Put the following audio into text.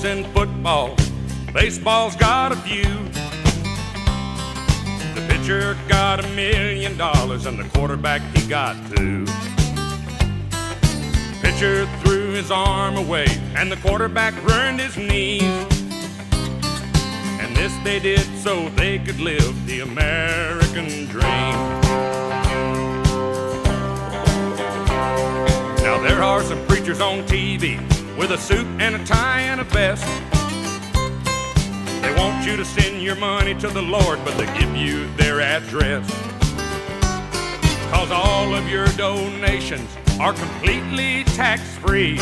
coaches in football, baseball's got a few. The pitcher got $1 million and the quarterback, he got $2. Pitcher threw his arm away and the quarterback burned his knees. And this they did so they could live the American dream. Now there are some preachers on TV with a suit and a tie and a vest. They want you to send your money to the Lord, but they give you their address. 'Cause all of your donations are completely tax-free.